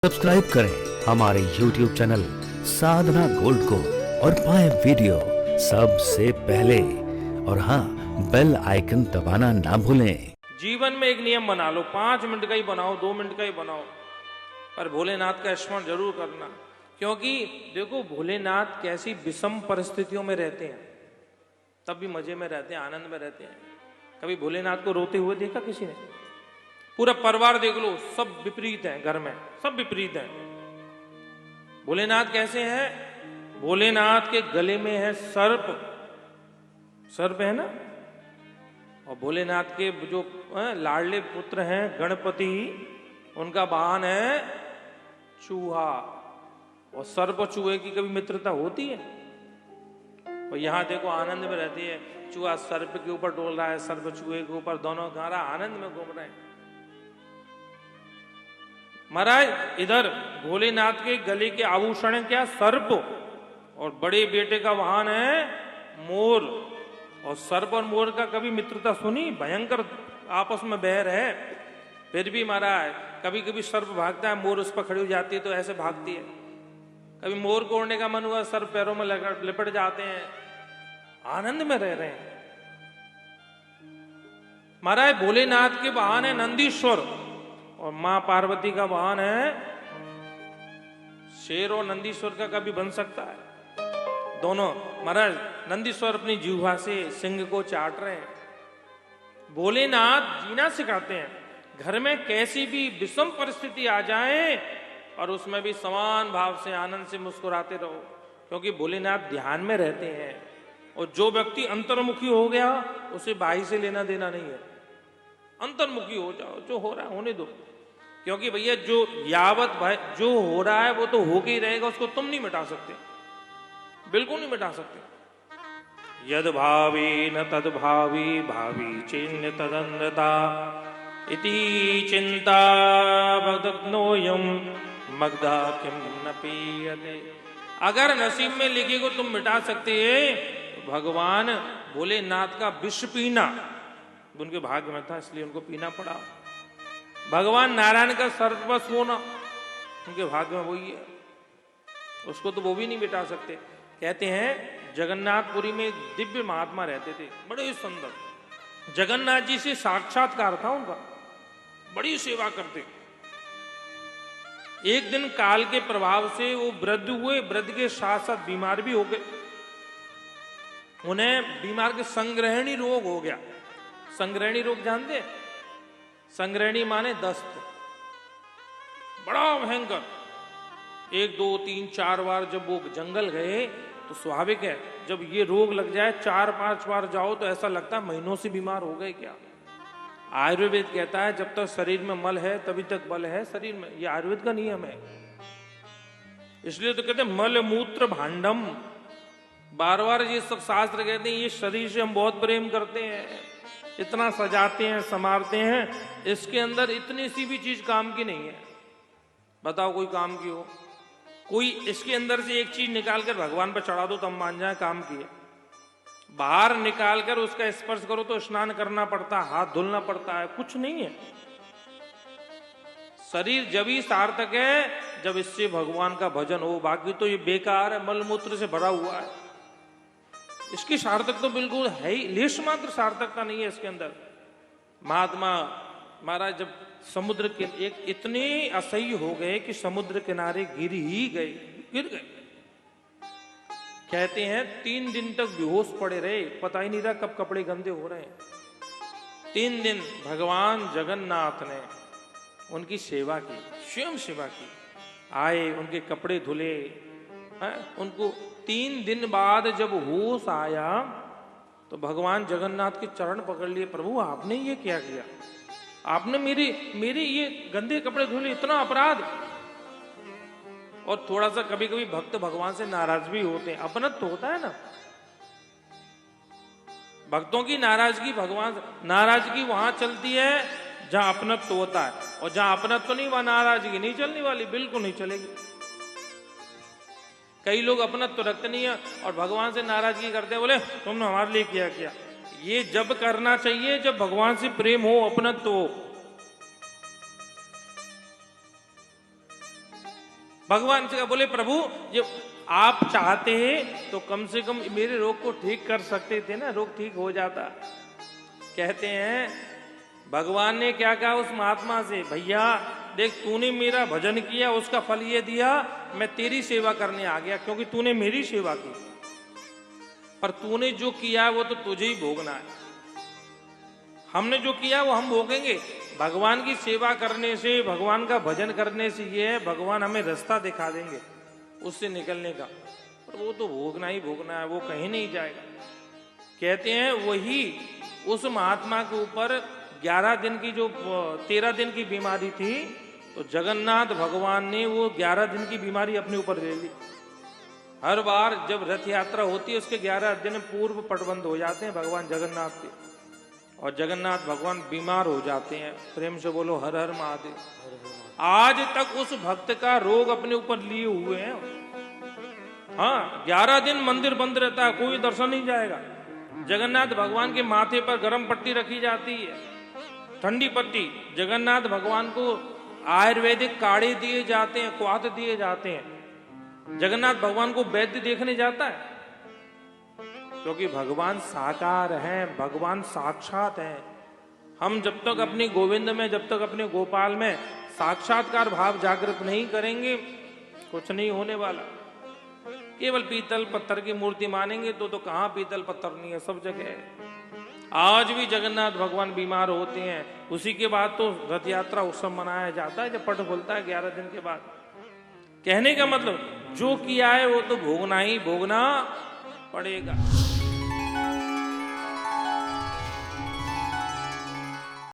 Subscribe करें हमारे YouTube channel साधना gold को और पाएं वीडियो सबसे पहले। और हाँ, बेल आइकन दबाना ना भूलें। जीवन में एक नियम बना लो, 5 मिनट का ही बनाओ, 2 मिनट का ही बनाओ, पर भोलेनाथ का स्मरण जरूर करना। क्योंकि देखो, भोलेनाथ कैसी विषम परिस्थितियों में रहते हैं तब भी मजे में रहते हैं, आनंद में रहते हैं। कभी भोलेनाथ को रोते हुए देखा किसी ने? पूरा परिवार देख लो, सब विपरीत है, घर में सब विपरीत है। भोलेनाथ कैसे हैं? भोलेनाथ के गले में है सर्प, सर्प है ना। और भोलेनाथ के जो लाडले पुत्र हैं गणपति, उनका वाहन है चूहा। और सर्प और चूहे की कभी मित्रता होती है? और यहां देखो, आनंद में रहती है। चूहा सर्प के ऊपर डोल रहा है, सर्प चूहे के ऊपर, दोनों खा रहा, आनंद में घूम रहे हैं। महाराज, इधर भोलेनाथ के गले के आभूषण क्या? सर्प। और बड़े बेटे का वाहन है मोर। और सर्प और मोर का कभी मित्रता सुनी? भयंकर आपस में बैर है। फिर भी महाराज, कभी कभी सर्प भागता है, मोर उस पर खड़ी हो जाती है तो ऐसे भागती है। कभी मोर को उड़ने का मन हुआ, सर्प पैरों में लिपट जाते हैं, आनंद में रह रहे हैं। महाराज, भोलेनाथ के वाहन है नंदीश्वर और मां पार्वती का वाहन है शेर। और नंदीश्वर का कभी बन सकता है? दोनों महाराज, नंदीश्वर अपनी जिह्वा से सिंह को चाट रहे हैं। भोलेनाथ जीना सिखाते हैं। घर में कैसी भी विषम परिस्थिति आ जाए और उसमें भी समान भाव से, आनंद से मुस्कुराते रहो, क्योंकि भोलेनाथ ध्यान में रहते हैं। और जो व्यक्ति अंतर्मुखी हो गया, उसे बाहर से लेना देना नहीं है। अंतर्मुखी हो जाओ, जो हो रहा है होने दो। क्योंकि भैया, जो यावत भाई जो हो रहा है वो तो होके ही रहेगा, उसको तुम नहीं मिटा सकते, बिल्कुल नहीं मिटा सकते। यद भावी न तद भावी, भावी चिन्ह तदन्यता इति चिंता भगनोयम मग्धा किम न पीयते। अगर नसीब में लिखे को तुम मिटा सकते हैं, तो भगवान भोलेनाथ का विष पीना उनके भाग्य में था, इसलिए उनको पीना पड़ा। भगवान नारायण का सर्वस्व होना उनके भाग्य में वही है, उसको तो वो भी नहीं मिटा सकते। कहते हैं जगन्नाथपुरी में एक दिव्य महात्मा रहते थे, बड़े ही सुंदर। जगन्नाथ जी से साक्षात्कार था उनका, बड़ी सेवा करते। एक दिन काल के प्रभाव से वो वृद्ध हुए, वृद्ध के साथ साथ बीमार भी हो गए। उन्हें बीमार के संग्रहणी रोग हो गया। संग्रहणी रोग जानते हैं? संग्रहणी माने दस्त, बड़ा भयंकर। 1 2 3 4 बार जब वो जंगल गए तो स्वाभाविक है, जब ये रोग लग जाए 4-5 बार जाओ तो ऐसा लगता है महीनों से बीमार हो गए क्या। आयुर्वेद कहता है जब तक शरीर में मल है तभी तक बल है शरीर में, ये आयुर्वेद का नियम है। इसलिए तो कहते हैं मल मूत्र भांडम। बार बार ये सब शास्त्र कहते हैं, ये शरीर से हम बहुत प्रेम करते हैं, इतना सजाते हैं, संवारते हैं, इसके अंदर इतनी सी भी चीज काम की नहीं है। बताओ कोई काम की हो? कोई इसके अंदर से एक चीज निकाल कर भगवान पर चढ़ा दो तब मान जाए काम की है। बाहर निकाल कर उसका स्पर्श करो तो स्नान करना पड़ता है, हाथ धुलना पड़ता है, कुछ नहीं है। शरीर जब ही सार्थक है जब इससे भगवान का भजन हो, बाकी तो ये बेकार है, मलमूत्र से भरा हुआ है। इसकी सार्थक तो बिल्कुल है ही, लेश मात्र सार्थकता नहीं है इसके अंदर। महात्मा महाराज जब समुद्र के एक इतने असह्य हो गए कि समुद्र किनारे गिर ही गए, गिर गए। कहते हैं 3 दिन तक बेहोश पड़े रहे, पता ही नहीं रहा कब कपड़े गंदे हो रहे हैं। 3 दिन भगवान जगन्नाथ ने उनकी सेवा की, स्वयं सेवा की। आए, उनके कपड़े धुले, उनको 3 दिन बाद जब होश आया तो भगवान जगन्नाथ के चरण पकड़ लिए। प्रभु, आपने ये क्या किया? आपने मेरे ये गंदे कपड़े धुले, इतना अपराध। और थोड़ा सा कभी कभी भक्त भगवान से नाराज भी होते हैं, अपनत्व तो होता है ना। भक्तों की नाराजगी, भगवान नाराजगी वहां चलती है जहां अपनत्व तो होता है, और जहां अपनत्व तो नहीं वहां नाराजगी नहीं चलने वाली, बिल्कुल नहीं चलेगी। कई लोग अपनत्व तो रखते नहीं है और भगवान से नाराजगी करते हैं, बोले तुमने हमारे लिए किया किया। ये जब करना चाहिए जब भगवान से प्रेम हो, अपनत्व हो। भगवान से कहा, बोले प्रभु ये आप चाहते हैं तो कम से कम मेरे रोग को ठीक कर सकते थे ना, रोग ठीक हो जाता। कहते हैं भगवान ने क्या कहा उस महात्मा से, भैया देख तूने मेरा भजन किया, उसका फल ये दिया, मैं तेरी सेवा करने आ गया क्योंकि तूने मेरी सेवा की, पर तूने जो किया वो तो तुझे ही भोगना है, हमने जो किया वो हम भोगेंगे। भगवान की सेवा करने से, भगवान का भजन करने से ये है भगवान हमें रास्ता दिखा देंगे उससे निकलने का, पर वो तो भोगना ही भोगना है, वो कहीं नहीं जाएगा। कहते हैं वही उस महात्मा के ऊपर 11 दिन की जो 13 दिन की बीमारी थी, तो जगन्नाथ भगवान ने वो 11 दिन की बीमारी अपने ऊपर ले ली। हर बार जब रथ यात्रा होती है उसके 11 दिन पूर्व पटबंध हो जाते हैं भगवान जगन्नाथ के, और जगन्नाथ भगवान बीमार हो जाते हैं। प्रेम से बोलो हर हर महादेव। आज तक उस भक्त का रोग अपने ऊपर लिए हुए हैं। हाँ, 11 दिन मंदिर बंद रहता है, कोई दर्शन नहीं जाएगा। जगन्नाथ भगवान के माथे पर गर्म पट्टी रखी जाती है, ठंडी पट्टी। जगन्नाथ भगवान को आयुर्वेदिक काढ़े दिए जाते हैं, क्वाथ दिए जाते हैं। जगन्नाथ भगवान को वैद्य देखने जाता है क्योंकि भगवान साकार हैं, भगवान साक्षात हैं। हम जब तक अपने गोविंद में, जब तक अपने गोपाल में साक्षात्कार भाव जागृत नहीं करेंगे, कुछ नहीं होने वाला। केवल पीतल पत्थर की मूर्ति मानेंगे तो कहाँ पीतल पत्थर नहीं है, सब जगह है। आज भी जगन्नाथ भगवान बीमार होते हैं, उसी के बाद तो रथ यात्रा उत्सव मनाया जाता है जब पट खुलता है 11 दिन के बाद। कहने का मतलब जो किया है वो तो भोगना ही भोगना पड़ेगा।